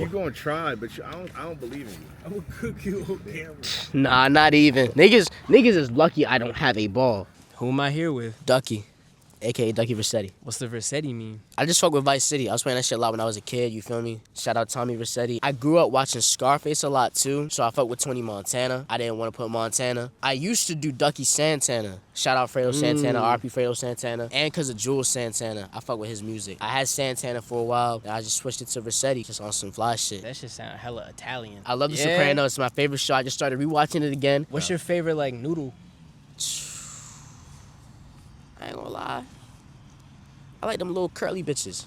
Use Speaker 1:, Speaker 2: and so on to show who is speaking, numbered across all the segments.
Speaker 1: You gonna try, but I don't believe in you.
Speaker 2: I will cook you on camera.
Speaker 3: Nah, not even. Niggas is lucky I don't have a ball.
Speaker 2: Who am I here with?
Speaker 3: Ducky, aka Ducky Vercetti.
Speaker 2: What's the vercetti mean?
Speaker 3: I just fuck with Vice City. I was playing that shit a lot when I was a kid, you feel me? Shout out Tommy Vercetti. I grew up watching Scarface a lot too, so I fuck with 20 Montana. I didn't want to put Montana. I used to do Ducky Santana. Shout out Fredo Santana, RP Fredo Santana. And because of Jules Santana, I fuck with his music. I had Santana for a while, and I just switched it to Vercetti, just on some fly shit.
Speaker 2: That shit sound hella Italian.
Speaker 3: I love The Sopranos. It's my favorite show. I just started rewatching it again.
Speaker 2: What's your favorite, like, noodle?
Speaker 3: I ain't gonna lie. I like them little curly bitches.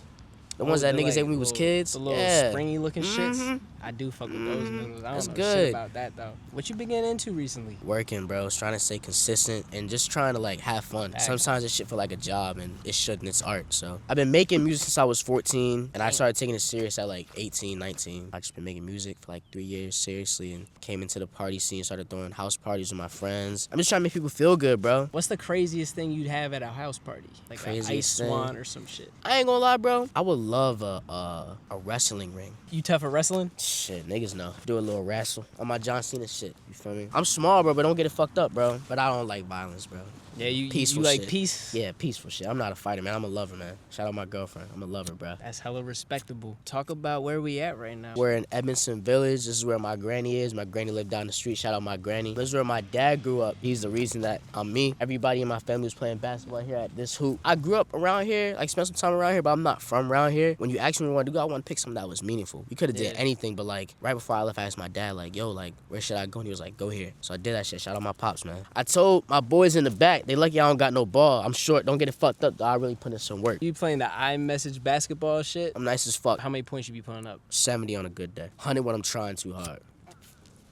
Speaker 3: The ones that niggas ate when we was kids.
Speaker 2: The little springy looking shits. I do fuck with those noodles. I don't know shit about that though. What you been getting into recently?
Speaker 3: Working, bro. It's trying to stay consistent and just trying to like have fun. Sometimes this shit feel like a job and it shouldn't. It's art. So I've been making music since I was 14 and I started taking it serious at like 18, 19. I just been making music for like 3 years seriously and came into the party scene, started throwing house parties with my friends. I'm just trying to make people feel good, bro.
Speaker 2: What's the craziest thing you'd have at a house party? Like an ice swan or some shit?
Speaker 3: I ain't gonna lie, bro. I would love a wrestling ring.
Speaker 2: You tough at wrestling?
Speaker 3: Shit, niggas know. Do a little wrestle on my John Cena shit. You feel me? I'm small, bro, but don't get it fucked up, bro. But I don't like violence, bro.
Speaker 2: Yeah, you
Speaker 3: peaceful
Speaker 2: like
Speaker 3: shit.
Speaker 2: Peace?
Speaker 3: Yeah, peaceful shit. I'm not a fighter, man. I'm a lover, man. Shout out my girlfriend. I'm a lover, bro.
Speaker 2: That's hella respectable. Talk about where we at right now.
Speaker 3: We're in Edmondson Village. This is where my granny is. My granny lived down the street. Shout out my granny. This is where my dad grew up. He's the reason that I'm me. Everybody in my family was playing basketball here at this hoop. I grew up around here, like spent some time around here, but I'm not from around here. When you asked me what I want to do, I want to pick something that was meaningful. We could have did anything, but like right before I left, I asked my dad, like, yo, like, where should I go? And he was like, go here. So I did that shit. Shout out my pops, man. I told my boys in the back, they lucky I don't got no ball. I'm short. Don't get it fucked up, though. I really put in some work.
Speaker 2: You playing the iMessage basketball shit?
Speaker 3: I'm nice as fuck.
Speaker 2: How many points you be putting up?
Speaker 3: 70 on a good day. 100 when I'm trying too hard.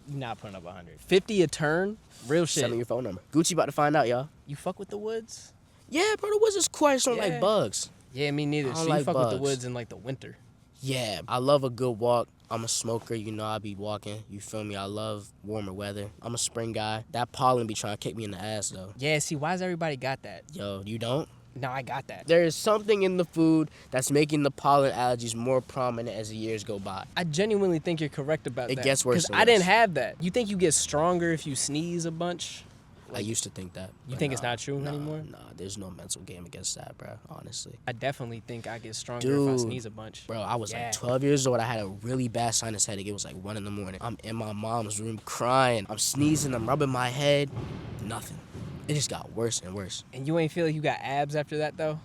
Speaker 2: You not putting up 100. 50 a turn? Real shit.
Speaker 3: Send me your phone number. Gucci about to find out, y'all.
Speaker 2: You fuck with the woods?
Speaker 3: Yeah, bro, the woods is cool. I just don't like bugs.
Speaker 2: Yeah, me neither. So you fuck with the woods in like the winter?
Speaker 3: Yeah, I love a good walk. I'm a smoker, you know, I be walking. You feel me? I love warmer weather. I'm a spring guy. That pollen be trying to kick me in the ass, though.
Speaker 2: Yeah, see, why's everybody got that?
Speaker 3: Yo, you don't?
Speaker 2: No, I got that.
Speaker 3: There is something in the food that's making the pollen allergies more prominent as the years go by.
Speaker 2: I genuinely think you're correct about that.
Speaker 3: It gets worse.
Speaker 2: Because I didn't have that. You think you get stronger if you sneeze a bunch?
Speaker 3: I used to think that.
Speaker 2: You think it's not true anymore?
Speaker 3: Nah, there's no mental game against that, bro, honestly.
Speaker 2: I definitely think I get stronger if I sneeze a bunch.
Speaker 3: Bro, I was like 12 years old. I had a really bad sinus headache. It was like 1 in the morning. I'm in my mom's room crying. I'm sneezing. I'm rubbing my head. Nothing. It just got worse and worse.
Speaker 2: And you ain't feel like you got abs after that, though?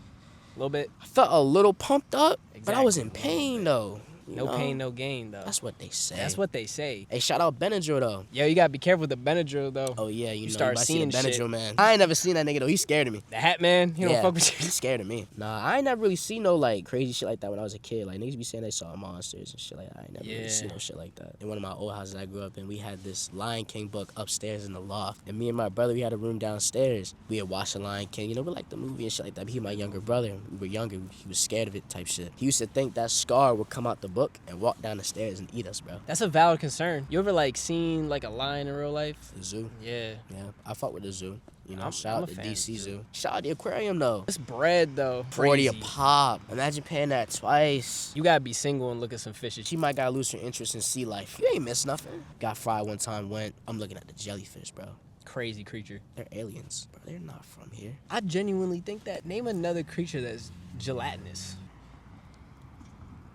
Speaker 2: A little bit?
Speaker 3: I felt a little pumped up, but I was in pain, though.
Speaker 2: No pain, no gain, though.
Speaker 3: That's what they say.
Speaker 2: That's what they say.
Speaker 3: Hey, shout out Benadryl, though.
Speaker 2: Yo, you gotta be careful with the Benadryl, though.
Speaker 3: Oh, yeah, you know,
Speaker 2: start seeing
Speaker 3: the Benadryl
Speaker 2: shit.
Speaker 3: Man. I ain't never seen that nigga, though. He's scared of me.
Speaker 2: The Hat Man? He don't fuck with you?
Speaker 3: He's scared of me. Nah, I ain't never really seen no, like, crazy shit like that when I was a kid. Like, niggas be saying they saw monsters and shit like that. I ain't never really seen no shit like that. In one of my old houses I grew up in, we had this Lion King book upstairs in the loft. And me and my brother, we had a room downstairs. We had watched the Lion King. You know, we liked the movie and shit like that. But he my younger brother. We were younger. He was scared of it type shit. He used to think that Scar would come out the book and walk down the stairs and eat us, bro.
Speaker 2: That's a valid concern. You ever, like, seen, like, a lion in real life?
Speaker 3: The zoo?
Speaker 2: Yeah.
Speaker 3: Yeah, I fuck with the zoo. You know,
Speaker 2: I'm
Speaker 3: shout out
Speaker 2: a
Speaker 3: to
Speaker 2: fan
Speaker 3: DC Zoo. Shout out the aquarium, though.
Speaker 2: It's bread, though.
Speaker 3: 40 a
Speaker 2: Crazy.
Speaker 3: pop. Imagine paying that twice.
Speaker 2: You gotta be single and look at some fishes.
Speaker 3: She might gotta lose her interest in sea life. You ain't miss nothing. Got fried one time, I'm looking at the jellyfish, bro.
Speaker 2: Crazy creature.
Speaker 3: They're aliens. Bro, they're not from here.
Speaker 2: I genuinely think that. Name another creature that's gelatinous.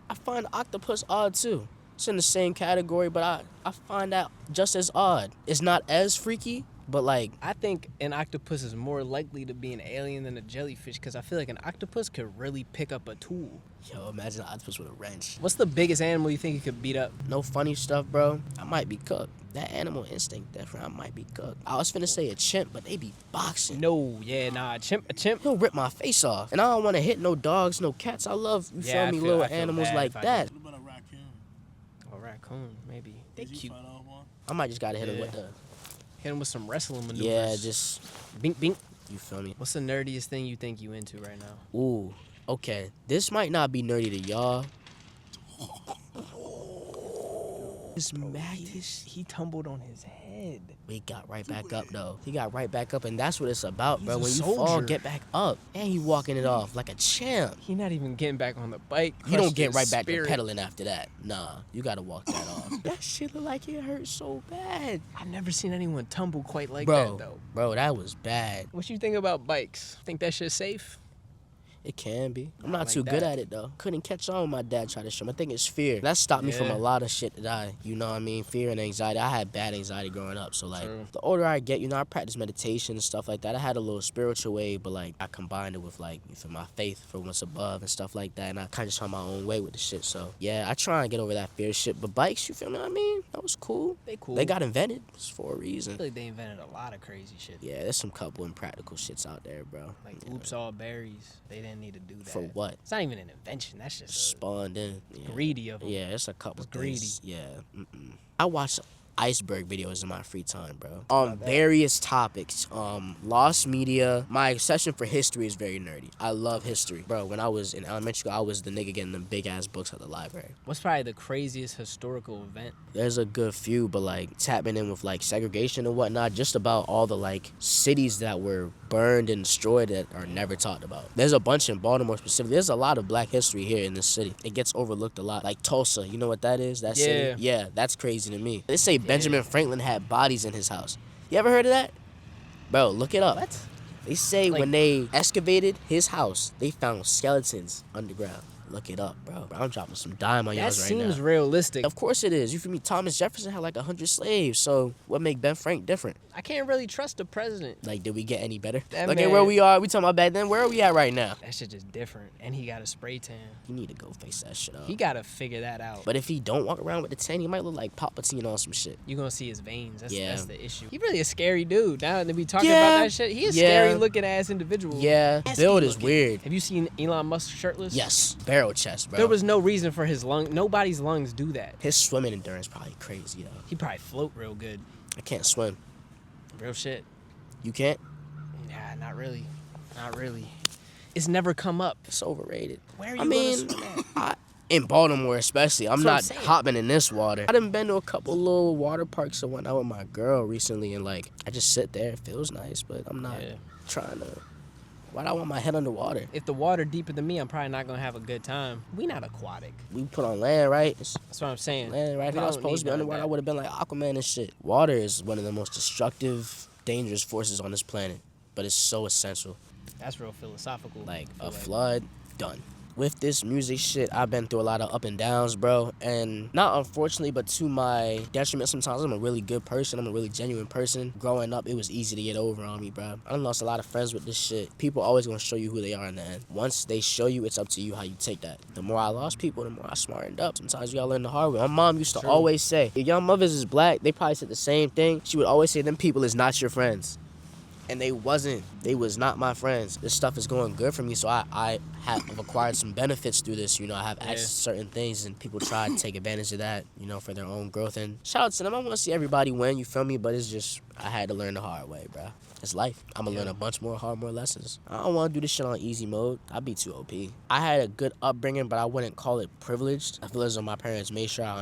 Speaker 3: I find octopus odd, too. It's in the same category, but I find that just as odd. It's not as freaky, but like...
Speaker 2: I think an octopus is more likely to be an alien than a jellyfish because I feel like an octopus could really pick up a tool.
Speaker 3: Yo, imagine an octopus with a wrench.
Speaker 2: What's the biggest animal you think you could beat up?
Speaker 3: No funny stuff, bro. I might be cooked. That animal instinct different. I might be cooked. I was finna say a chimp, but they be boxing.
Speaker 2: No, yeah, nah, a chimp.
Speaker 3: He'll rip my face off. And I don't want to hit no dogs, no cats. I love, you feel me, little animals like that.
Speaker 1: What about a raccoon?
Speaker 2: A raccoon, maybe. They cute.
Speaker 3: I might just gotta hit him with the...
Speaker 2: Hit him with some wrestling maneuvers.
Speaker 3: Yeah, just...
Speaker 2: Bink, bink.
Speaker 3: You feel me?
Speaker 2: What's the nerdiest thing you think you into right now?
Speaker 3: Ooh, okay. This might not be nerdy to y'all.
Speaker 2: Just smacked he tumbled on his head.
Speaker 3: He got right back up though. He got right back up, and that's what it's about, bro.
Speaker 2: He's a
Speaker 3: When you fall,
Speaker 2: soldier.
Speaker 3: get back up. And he walking it off like a champ.
Speaker 2: He not even getting back on the bike.
Speaker 3: You don't
Speaker 2: Crushed
Speaker 3: get
Speaker 2: his
Speaker 3: right back to
Speaker 2: spirit.
Speaker 3: pedaling after that. Nah, you gotta walk that off. That shit look like it hurt so bad.
Speaker 2: I've never seen anyone tumble quite like
Speaker 3: Bro,
Speaker 2: that though.
Speaker 3: bro, that was bad.
Speaker 2: What you think about bikes? Think that shit's safe?
Speaker 3: It can be. I'm
Speaker 2: Not
Speaker 3: not
Speaker 2: like
Speaker 3: too good
Speaker 2: that.
Speaker 3: at it though. Couldn't catch on when my dad tried to show me. I think it's fear. That stopped me from
Speaker 2: Yeah.
Speaker 3: a lot of shit that you know what I mean? Fear and anxiety. I had bad anxiety growing up. So like
Speaker 2: True.
Speaker 3: the older I get, you know, I practice meditation and stuff like that. I had a little spiritual way, but like I combined it with like for my faith for what's above and stuff like that. And I kinda just found my own way with the shit. So yeah, I try and get over that fear shit. But bikes, you feel me what I mean? That was cool.
Speaker 2: They cool.
Speaker 3: They got invented. It's for a
Speaker 2: I
Speaker 3: reason.
Speaker 2: feel like they invented a lot of crazy shit.
Speaker 3: Yeah, there's some couple impractical shits out there, bro.
Speaker 2: Like
Speaker 3: Yeah.
Speaker 2: oops all berries. They didn't need to do that.
Speaker 3: For what?
Speaker 2: It's not even an invention. That's just
Speaker 3: Spawned in. Yeah.
Speaker 2: greedy of them.
Speaker 3: Yeah, it's a couple
Speaker 2: It's greedy.
Speaker 3: things. Yeah. I watch iceberg videos in my free time, bro. On
Speaker 2: about that?
Speaker 3: various topics. Lost media. My obsession for history is very nerdy. I love history. Bro, when I was in elementary school, I was the nigga getting them big ass books at the library.
Speaker 2: What's probably the craziest historical event?
Speaker 3: There's a good few, but like tapping in with like segregation and whatnot, just about all the like cities that were burned and destroyed that are never talked about. There's a bunch in Baltimore specifically. There's a lot of black history here in this city. It gets overlooked a lot. Like Tulsa, you know what that is? That
Speaker 2: Yeah.
Speaker 3: city? Yeah, that's crazy to me. They say Benjamin Franklin had bodies in his house. You ever heard of that? Bro, look it up.
Speaker 2: What?
Speaker 3: They say
Speaker 2: Like-
Speaker 3: when they excavated his house, they found skeletons underground. Look it up, bro. I'm dropping some dime on y'all
Speaker 2: That
Speaker 3: right
Speaker 2: seems
Speaker 3: now.
Speaker 2: realistic.
Speaker 3: Of course it is. You feel me? Thomas Jefferson had like 100 slaves. So what make Ben Frank different?
Speaker 2: I can't really trust the president.
Speaker 3: Like, did we get any better?
Speaker 2: That
Speaker 3: Look at
Speaker 2: man-
Speaker 3: where we are. We talking about back then. Where are we at right now?
Speaker 2: That shit just different. And he got a spray tan.
Speaker 3: You need to go face that shit up.
Speaker 2: He gotta figure that out.
Speaker 3: But if he don't walk around with the tan, he might look like Palpatine on some shit.
Speaker 2: You gonna see his veins.
Speaker 3: Yeah.
Speaker 2: That's the issue. He really a scary dude. Now that we talking
Speaker 3: Yeah.
Speaker 2: about that shit, he a
Speaker 3: Yeah.
Speaker 2: scary looking ass individual.
Speaker 3: Yeah,
Speaker 2: Nasty
Speaker 3: build is
Speaker 2: looking.
Speaker 3: weird.
Speaker 2: Have you seen Elon Musk shirtless?
Speaker 3: Yes, barrel chest, bro.
Speaker 2: There was no reason for his lung. Nobody's lungs do that.
Speaker 3: His swimming endurance probably crazy though.
Speaker 2: He probably float real good.
Speaker 3: I can't swim.
Speaker 2: Real shit.
Speaker 3: You can't?
Speaker 2: Nah, not really. Not really. It's never come up.
Speaker 3: It's overrated.
Speaker 2: Where are you
Speaker 3: I mean,
Speaker 2: gonna swim at?
Speaker 3: in Baltimore especially, I'm
Speaker 2: That's what
Speaker 3: not
Speaker 2: I'm saying.
Speaker 3: hopping in this water. I done been to a couple little water parks and whatnot with my girl recently, and like I just sit there. It feels nice, but I'm not
Speaker 2: Yeah.
Speaker 3: trying to. Why do I want my head underwater?
Speaker 2: If the water deeper than me, I'm probably not gonna have a good time. We not aquatic.
Speaker 3: We put on land, right? It's
Speaker 2: That's what I'm saying.
Speaker 3: land, right? If
Speaker 2: We
Speaker 3: I was
Speaker 2: don't
Speaker 3: supposed to be
Speaker 2: need none of
Speaker 3: underwater, I
Speaker 2: that.
Speaker 3: would have been like Aquaman and shit. Water is one of the most destructive, dangerous forces on this planet, but it's so essential.
Speaker 2: That's real philosophical.
Speaker 3: Like
Speaker 2: I
Speaker 3: a
Speaker 2: feel
Speaker 3: flood, done. With this music shit, I've been through a lot of up and downs, bro. And not unfortunately, but to my detriment sometimes, I'm a really good person. I'm a really genuine person. Growing up, it was easy to get over on me, bro. I done lost a lot of friends with this shit. People always gonna show you who they are in the end. Once they show you, it's up to you how you take that. The more I lost people, the more I smartened up. Sometimes you gotta learn the hard way. My mom used to
Speaker 2: True.
Speaker 3: always say, if your mothers is black, they probably said the same thing. She would always say, them people is not your friends. And they was not my friends. This stuff is going good for me, so I have acquired some benefits through this. You know, I have access to certain things, and people try to take advantage of that, you know, for their own growth. And shout out to them. I want to see everybody win, you feel me? But it's just, I had to learn the hard way, bro. It's life. I'm going to learn a bunch more more lessons. I don't want to do this shit on easy mode. I'd be too OP. I had a good upbringing, but I wouldn't call it privileged. I feel as though my parents made sure I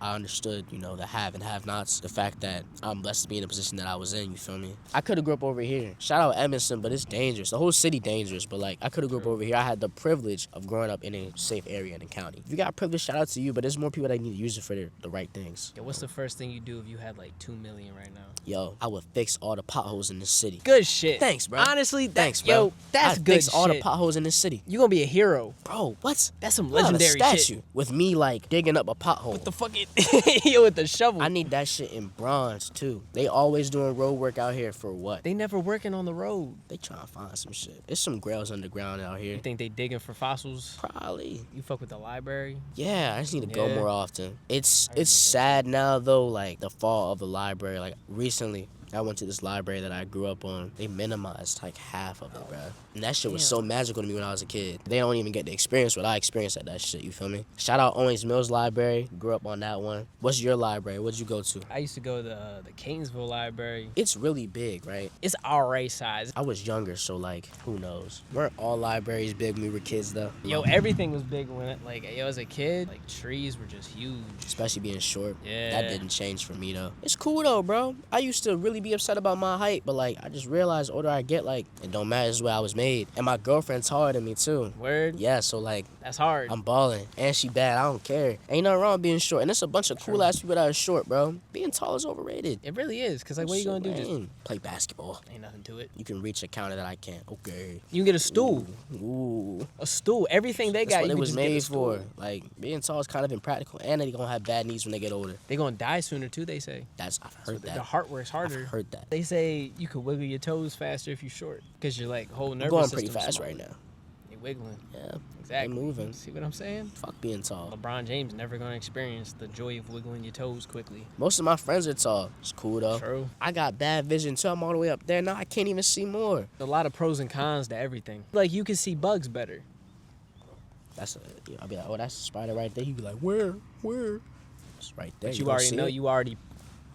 Speaker 3: understood, you know, the have and have-nots. The fact that I'm blessed to be in the position that I was in, you feel me? I could have grew up over here. Shout out Evanston, but it's dangerous. The whole city dangerous, but like, I could have grew up over here. I had the privilege of growing up in a safe area in the county. If you got privilege, shout out to you, but there's more people that need to use it for the right things.
Speaker 2: Yo, what's the first thing you do if you had like 2 million right now?
Speaker 3: Yo, I would fix all the potholes in this city.
Speaker 2: Good shit.
Speaker 3: Thanks, bro.
Speaker 2: Honestly,
Speaker 3: Thanks, bro.
Speaker 2: Yo, that's
Speaker 3: I'd
Speaker 2: good
Speaker 3: fix all the
Speaker 2: shit.
Speaker 3: potholes in this city.
Speaker 2: You gonna be a hero.
Speaker 3: Bro, what?
Speaker 2: That's some
Speaker 3: I'll have a
Speaker 2: legendary
Speaker 3: statue
Speaker 2: shit.
Speaker 3: with me like digging up a pothole.
Speaker 2: With the fucking yo with the shovel.
Speaker 3: I need that shit in bronze too. They always doing road work out here for what?
Speaker 2: They never working on the road.
Speaker 3: They trying to find some shit. There's some grails underground out here.
Speaker 2: You think they digging for fossils?
Speaker 3: Probably.
Speaker 2: You fuck with the library?
Speaker 3: Yeah, I just need to go
Speaker 2: Yeah.
Speaker 3: more often. It's
Speaker 2: I remember
Speaker 3: sad now though, like the fall of the library. Like recently, I went to this library that I grew up on. They minimized like half of it, bro. And that shit was
Speaker 2: Damn.
Speaker 3: so magical to me when I was a kid. They don't even get to experience what I experienced at that shit, you feel me? Shout out Owings Mills Library. Grew up on that one. What's your library? What'd you go to?
Speaker 2: I used to go to the Kingsville Library.
Speaker 3: It's really big, right?
Speaker 2: It's alright size.
Speaker 3: I was younger, so like, who knows? Weren't all libraries big when we were kids, though?
Speaker 2: Yo, everything was big when as a kid, like trees were just huge.
Speaker 3: Especially being short.
Speaker 2: Yeah.
Speaker 3: That didn't change for me, though. It's cool, though, bro. I used to really be upset about my height, but like, I just realized the older I get, like, it don't matter, this is where I was made. And my girlfriend's taller than me, too.
Speaker 2: Word?
Speaker 3: Yeah, so like,
Speaker 2: That's hard.
Speaker 3: I'm balling. And she bad, I don't care. Ain't nothing wrong with being short. And there's a bunch of cool ass people that are short, bro. Being tall is overrated.
Speaker 2: It really is, because like, what you gonna do? Just
Speaker 3: play basketball.
Speaker 2: ain't nothing to it.
Speaker 3: You can reach a counter that I can't. Okay.
Speaker 2: You can get a stool.
Speaker 3: Ooh.
Speaker 2: A stool. Everything they
Speaker 3: That's
Speaker 2: got,
Speaker 3: what
Speaker 2: you
Speaker 3: it
Speaker 2: can
Speaker 3: was
Speaker 2: just get a
Speaker 3: made
Speaker 2: stool.
Speaker 3: for. Like, being tall is kind of impractical, and they gonna have bad knees when they get older.
Speaker 2: They gonna die sooner too, they say.
Speaker 3: I've heard that.
Speaker 2: The heart works harder.
Speaker 3: I've heard that.
Speaker 2: They say you could wiggle your toes faster if you're short, because your like whole nervous
Speaker 3: I'm going
Speaker 2: system
Speaker 3: pretty fast right now.
Speaker 2: You're wiggling.
Speaker 3: Yeah.
Speaker 2: Exactly.
Speaker 3: I'm moving.
Speaker 2: See what I'm saying?
Speaker 3: Fuck being tall.
Speaker 2: LeBron James never gonna experience the joy of wiggling your toes quickly.
Speaker 3: Most of my friends are tall. It's cool though.
Speaker 2: True.
Speaker 3: I got bad vision too. I'm all the way up there now. I can't even see more.
Speaker 2: A lot of pros and cons to everything. Like you can see bugs better.
Speaker 3: I'll be like, oh, that's a spider right there. You be like, where? It's right there.
Speaker 2: But you
Speaker 3: gonna
Speaker 2: already
Speaker 3: see
Speaker 2: know.
Speaker 3: it?
Speaker 2: You already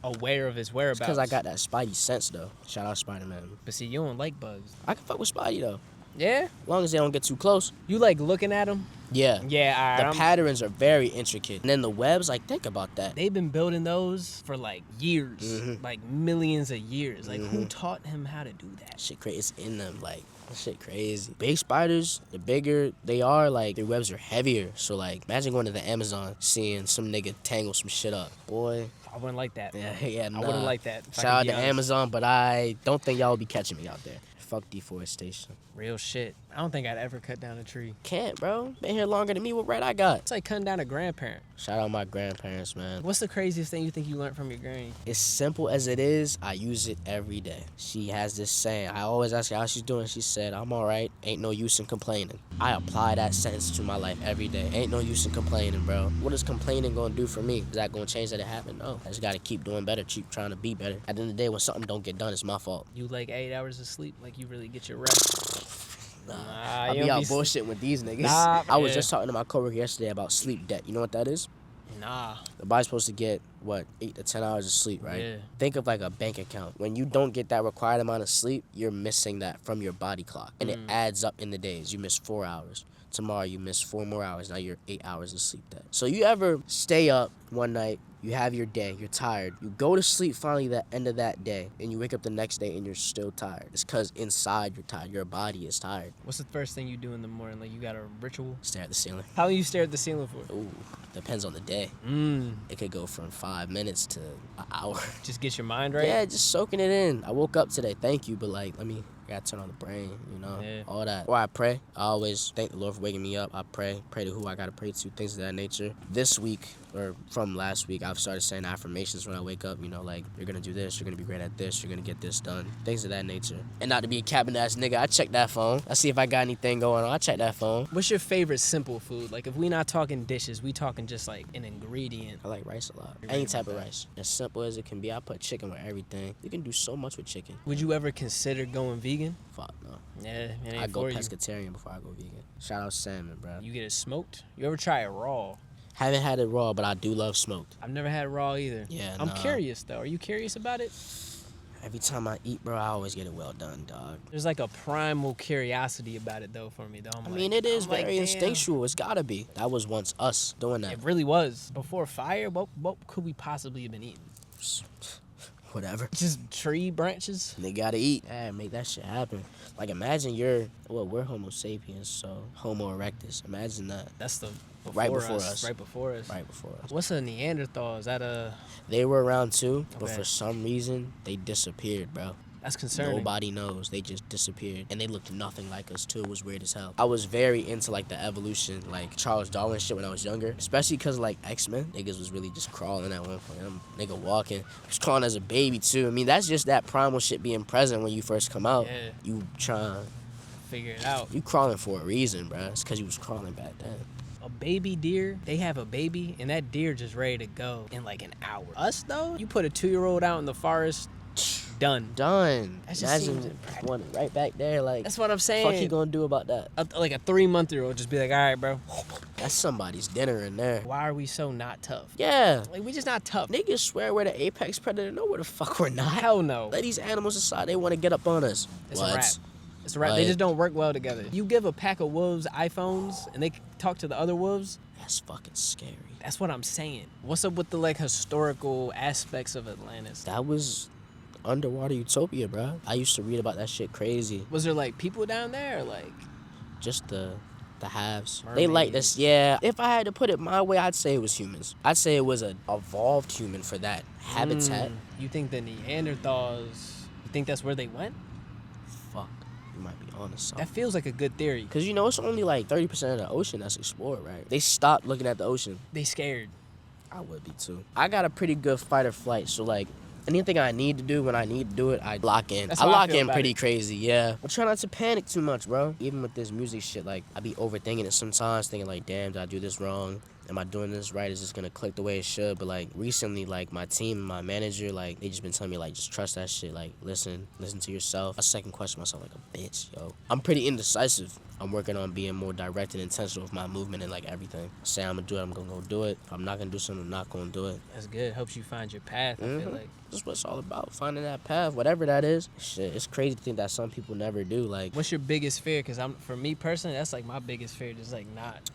Speaker 2: aware of his whereabouts.
Speaker 3: Because I got that Spidey sense though. Shout out Spider-Man.
Speaker 2: But see, you don't like bugs.
Speaker 3: I can fuck with Spidey though.
Speaker 2: Yeah.
Speaker 3: As long as they don't get too close.
Speaker 2: You like looking at them?
Speaker 3: Yeah.
Speaker 2: Yeah. All right.
Speaker 3: The patterns are very intricate. And then the webs, like, think about that.
Speaker 2: They've been building those for like years,
Speaker 3: Mhm.
Speaker 2: like millions of years. Like who
Speaker 3: Mhm.
Speaker 2: taught him how to do that?
Speaker 3: Shit crazy. It's in them. Like, that shit crazy. Big spiders, the bigger they are, like, their webs are heavier. So, like, imagine going to the Amazon, seeing some nigga tangle some shit up. Boy.
Speaker 2: I wouldn't like that.
Speaker 3: Yeah, nah.
Speaker 2: I wouldn't like that. if I
Speaker 3: Shout out
Speaker 2: could be
Speaker 3: to
Speaker 2: honest.
Speaker 3: Amazon, but I don't think y'all will be catching me out there. Fuck deforestation.
Speaker 2: Real shit. I don't think I'd ever cut down a tree.
Speaker 3: Can't, bro. Been here longer than me. What right I got?
Speaker 2: It's like cutting down a grandparent.
Speaker 3: Shout out my grandparents, man.
Speaker 2: What's the craziest thing you think you learned from your granny?
Speaker 3: As simple as it is, I use it every day. She has this saying. I always ask her how she's doing. She said, I'm all right. Ain't no use in complaining. I apply that sentence to my life every day. Ain't no use in complaining, bro. What is complaining going to do for me? Is that going to change that it happened? No. I just got to keep doing better, keep trying to be better. At the end of the day, when something don't get done, it's my fault.
Speaker 2: You like 8 hours of sleep? Like you really get your rest?
Speaker 3: Nah,
Speaker 2: Nah,
Speaker 3: I
Speaker 2: you
Speaker 3: be
Speaker 2: don't
Speaker 3: out
Speaker 2: be
Speaker 3: bullshitting with these niggas.
Speaker 2: Nah,
Speaker 3: I was
Speaker 2: yeah.
Speaker 3: just talking to my coworker yesterday about sleep debt. You know what that is?
Speaker 2: Nah.
Speaker 3: The body's supposed to get, 8 to 10 hours of sleep, right?
Speaker 2: Yeah.
Speaker 3: Think of like a bank account. When you don't get that required amount of sleep, you're missing that from your body clock. And it adds up in the days. You miss 4 hours. Tomorrow you miss 4 more hours. Now you're 8 hours of sleep debt. So you ever stay up one night, you have your day, you're tired. You go to sleep finally the end of that day, and you wake up the next day and you're still tired. It's because inside you're tired. Your body is tired.
Speaker 2: What's the first thing you do in the morning? Like you got a ritual?
Speaker 3: Stare at the ceiling.
Speaker 2: How long you stare at the ceiling for?
Speaker 3: Ooh, depends on the day. It could go from 5 minutes to an hour.
Speaker 2: Just get your mind right?
Speaker 3: Yeah, just soaking it in. I woke up today, thank you, but like, I gotta turn on the brain,
Speaker 2: Yeah.
Speaker 3: all that. Or I pray. I always thank the Lord for waking me up. I pray to who I gotta pray to, things of that nature. This week, or from last week, I've started saying affirmations when I wake up, like, you're gonna do this, you're gonna be great at this, you're gonna get this done, things of that nature. And not to be a cabin-ass nigga, I check that phone. I see if I got anything going on, I check that phone.
Speaker 2: What's your favorite simple food? Like if we not talking dishes, we talking just like an ingredient.
Speaker 3: I like rice a lot.
Speaker 2: You're
Speaker 3: Any
Speaker 2: right
Speaker 3: type
Speaker 2: about
Speaker 3: of
Speaker 2: that.
Speaker 3: rice. As simple as it can be. I put chicken with everything. You can do so much with chicken.
Speaker 2: Would you ever consider going vegan?
Speaker 3: Fuck no.
Speaker 2: Yeah, it ain't
Speaker 3: I go
Speaker 2: for you.
Speaker 3: pescatarian before I go vegan. Shout out salmon, bro.
Speaker 2: You get it smoked? You ever try it raw?
Speaker 3: Haven't had it raw, but I do love smoked.
Speaker 2: I've never had it raw either.
Speaker 3: Yeah,
Speaker 2: I'm
Speaker 3: nah.
Speaker 2: curious though. Are you curious about it?
Speaker 3: Every time I eat, bro, I always get it well done, dog.
Speaker 2: There's like a primal curiosity about it though for me though.
Speaker 3: I mean, it is
Speaker 2: I'm like,
Speaker 3: very
Speaker 2: damn.
Speaker 3: instinctual. It's gotta be. That was once us doing that.
Speaker 2: It really was. Before fire, what could we possibly have been eating?
Speaker 3: Whatever.
Speaker 2: Just tree branches?
Speaker 3: They gotta eat. Yeah, make that shit happen. Like, imagine we're Homo sapiens, so Homo erectus. Imagine that.
Speaker 2: That's the
Speaker 3: Right before us.
Speaker 2: Right before us.
Speaker 3: Right before us.
Speaker 2: What's a Neanderthal? Is that a...
Speaker 3: They were around too, but
Speaker 2: Okay.
Speaker 3: for some reason, they disappeared, bro.
Speaker 2: That's concerning.
Speaker 3: Nobody knows. They just disappeared. And they looked nothing like us, too. It was weird as hell. I was very into, like, the evolution, like, Charles Darwin shit when I was younger. Especially because, like, X-Men. Niggas was really just crawling at one point. Nigga walking. He was crawling as a baby, too. I mean, that's just that primal shit being present when you first come out.
Speaker 2: Yeah.
Speaker 3: You trying...
Speaker 2: Figure it out.
Speaker 3: You crawling for a reason, bro. It's because you was crawling back then.
Speaker 2: A baby deer, they have a baby, and that deer just ready to go in, like, an hour. Us, though? You put a 2-year-old out in the forest... done.
Speaker 3: Done.
Speaker 2: That just seems
Speaker 3: Imagine
Speaker 2: impractical.
Speaker 3: one right back there. Like,
Speaker 2: That's what I'm saying.
Speaker 3: fuck he gonna do about that?
Speaker 2: Like a 3-month-year-old just be like, all right, bro.
Speaker 3: That's somebody's dinner in there.
Speaker 2: Why are we so not tough?
Speaker 3: Yeah.
Speaker 2: Like, we just not tough.
Speaker 3: Niggas swear we're the apex predator. No, where the fuck we're not.
Speaker 2: Hell no.
Speaker 3: Let these animals decide they want to get up on us.
Speaker 2: It's
Speaker 3: What?
Speaker 2: a wrap. It's a wrap. They
Speaker 3: What?
Speaker 2: just don't work well together. You give a pack of wolves iPhones and they talk to the other wolves.
Speaker 3: That's fucking scary.
Speaker 2: That's what I'm saying. What's up with the like historical aspects of Atlantis?
Speaker 3: That was underwater utopia, bro. I used to read about that shit crazy.
Speaker 2: Was there like people down there or like
Speaker 3: Just the halves.
Speaker 2: Mermaids.
Speaker 3: They like this. Yeah. If I had to put it my way, I'd say it was humans. I'd say it was an evolved human for that habitat.
Speaker 2: You think the Neanderthals, you think that's where they went?
Speaker 3: Fuck. You might be honest. Something.
Speaker 2: That feels like a good theory.
Speaker 3: Because, you know, it's only like 30% of the ocean that's explored, right? They stopped looking at the ocean.
Speaker 2: They scared.
Speaker 3: I would be too. I got a pretty good fight or flight, so like anything I need to do when I need to do it, I lock in.
Speaker 2: That's
Speaker 3: I
Speaker 2: how I
Speaker 3: lock
Speaker 2: feel
Speaker 3: in
Speaker 2: about
Speaker 3: pretty
Speaker 2: it.
Speaker 3: crazy, yeah. I try not to panic too much, bro. Even with this music shit, like I be overthinking it sometimes, thinking like, damn, did I do this wrong? Am I doing this right? Is this gonna click the way it should? But like recently, like my team, my manager, like they just been telling me like just trust that shit. Like listen to yourself. I second question myself like a bitch, yo. I'm pretty indecisive. I'm working on being more direct and intentional with my movement and like everything. Say I'm gonna do it, I'm gonna go do it. If I'm not gonna do something, I'm not gonna do it.
Speaker 2: That's good. Helps you find your path, I feel like.
Speaker 3: That's what it's all about, finding that path, whatever that is. Shit, it's crazy to think that some people never do. Like,
Speaker 2: What's your biggest fear? Because for me personally, that's like my biggest fear, just like not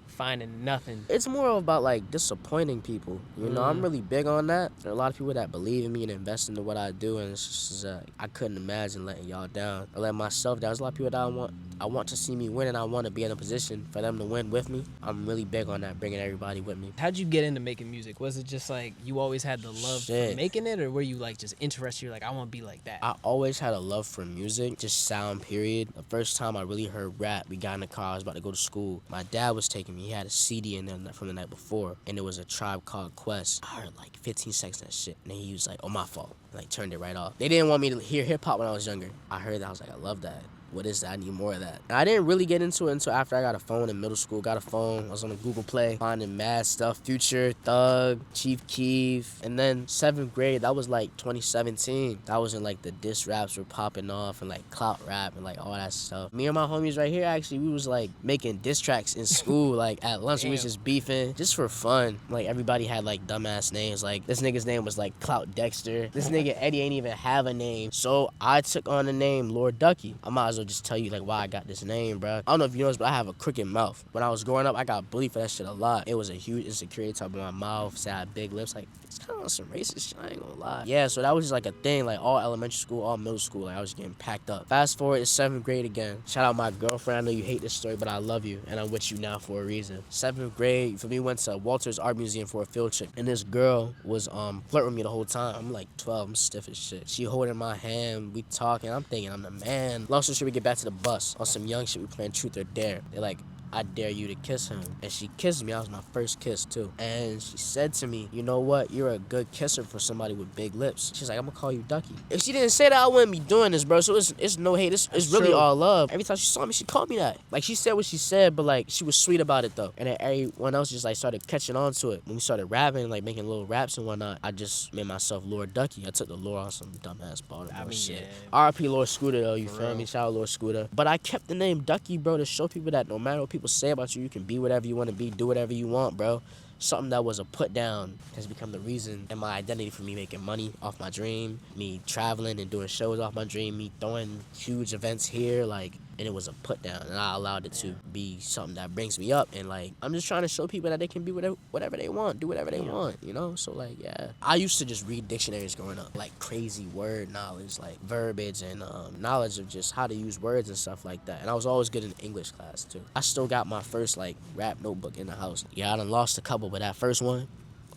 Speaker 2: finding nothing.
Speaker 3: it's more about like disappointing people. You know, I'm really big on that. There are a lot of people that believe in me and invest into what I do, and it's just I couldn't imagine letting y'all down or letting myself down. There's a lot of people that I want to see me win, and I want to be in a position for them to win with me. I'm really big on that, bringing everybody with me.
Speaker 2: How'd you get into making music? Was it just like you always had the love
Speaker 3: Shit.
Speaker 2: for making it, or were you like just interested? You're like, I want to be like that.
Speaker 3: I always had a love for music, just sound, period. The first time I really heard rap, we got in the car, I was about to go to school. My dad was taking me, he had a CD in there from the night before, and it was a Tribe Called Quest. I heard like 15 seconds of that shit, and then he was like, oh, my fault, and like turned it right off. They didn't want me to hear hip-hop when I was younger. I heard that, I was like, I love that. What is that? I need more of that. And I didn't really get into it until after I got a phone in middle school. Got a phone. I was on the Google Play, finding mad stuff. Future, Thug, Chief Keef. And then 7th grade, that was like 2017. That was when like the diss raps were popping off and like clout rap and like all that stuff. Me and my homies right here, actually, we was like making diss tracks in school. Like at lunch, we was just beefing just for fun. Like everybody had like dumbass names. Like this nigga's name was like Clout Dexter. This nigga Eddie ain't even have a name. So I took on the name Lord Ducky. I might as well just tell you like why I got this name, bro. I don't know if you know this, but I have a crooked mouth. When I was growing up, I got bullied for that shit a lot. It was a huge insecurity top of my mouth. Say I had big lips. Like it's kind of some racist shit. I ain't gonna lie. Yeah, so that was just like a thing. Like all elementary school, all middle school, like I was getting packed up. Fast forward to 7th grade again. Shout out my girlfriend. I know you hate this story, but I love you, and I'm with you now for a reason. 7th grade, for me, went to Walter's Art Museum for a field trip, and this girl was flirting with me the whole time. I'm like 12, I'm stiff as shit. She holding my hand, we talking. I'm thinking I'm the man. Long story short, we get back to the bus. On some young shit, we playing Truth or Dare. They're like, I dare you to kiss him. And she kissed me. That was my first kiss, too. And she said to me, you know what? You're a good kisser for somebody with big lips. She's like, I'm gonna call you Ducky. If she didn't say that, I wouldn't be doing this, bro. So it's no hate. It's really
Speaker 2: true.
Speaker 3: all love. Every time she saw me, she called me that. Like, she said what she said, but, like, she was sweet about it, though. And then everyone else just, like, started catching on to it. When we started rapping, like, making little raps and whatnot, I just made myself Lord Ducky. I took the lore on some dumbass Baltimore shit.
Speaker 2: Yeah.
Speaker 3: R.I.P. Lord Scooter, though, you
Speaker 2: For
Speaker 3: feel
Speaker 2: real.
Speaker 3: me? Shout out Lord Scooter. But I kept the name Ducky, bro, to show people that no matter what people say about you, you can be whatever you want to be, do whatever you want, bro. Something that was a put down has become the reason and my identity for me making money off my dream, me traveling and doing shows off my dream, me throwing huge events here, like, and it was a put down, and I allowed it to be something that brings me up, and like I'm just trying to show people that they can be whatever they want, do whatever they want, you know. So like, yeah, I used to just read dictionaries growing up, like crazy word knowledge, like verbiage and knowledge of just how to use words and stuff like that. And I was always good in English class too. I still got my first like rap notebook in the house. Yeah, I done lost a couple, but that first one,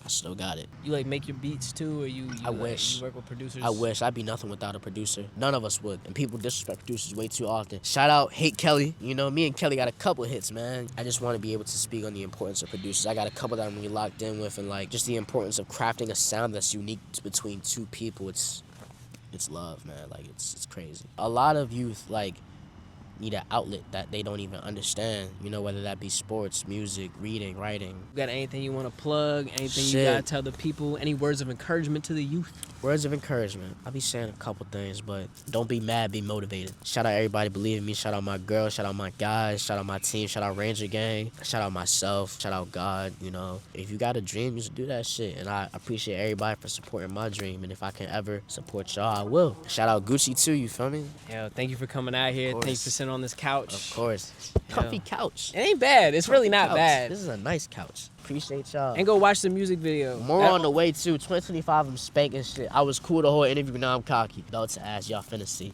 Speaker 3: I still got it.
Speaker 2: You like make your beats too, or you
Speaker 3: I
Speaker 2: like,
Speaker 3: wish.
Speaker 2: you work with producers?
Speaker 3: I wish. I'd be nothing without a producer. None of us would. And people disrespect producers way too often. Shout out Hate Kelly. You know, me and Kelly got a couple hits, man. I just want to be able to speak on the importance of producers. I got a couple that I'm really locked in with, and like just the importance of crafting a sound that's unique between two people. It's love, man. Like it's crazy. A lot of youth like need an outlet that they don't even understand, you know, whether that be sports, music, reading, writing.
Speaker 2: Got anything you want to plug? Anything you
Speaker 3: Shit.
Speaker 2: got to tell the people? Any words of encouragement to the youth?
Speaker 3: Words of encouragement. I'll be saying a couple things, but don't be mad, be motivated. Shout out everybody believe in me. Shout out my girl. Shout out my guys. Shout out my team. Shout out Ranger Gang. Shout out myself. Shout out God. You know, if you got a dream, just do that shit. And I appreciate everybody for supporting my dream. And if I can ever support y'all, I will. Shout out Gucci too, you feel me?
Speaker 2: Yo, thank you for coming out here.
Speaker 3: Of
Speaker 2: Thank you
Speaker 3: course.
Speaker 2: for sitting on this couch.
Speaker 3: Of course. Comfy couch.
Speaker 2: It ain't bad. It's really not
Speaker 3: Couch.
Speaker 2: bad.
Speaker 3: This is a nice couch. Appreciate y'all.
Speaker 2: And go watch the music video.
Speaker 3: More
Speaker 2: That-
Speaker 3: on the way too. 2025, I'm spanking shit. I was cool the whole interview, but now I'm cocky. Though to ask, y'all finna see.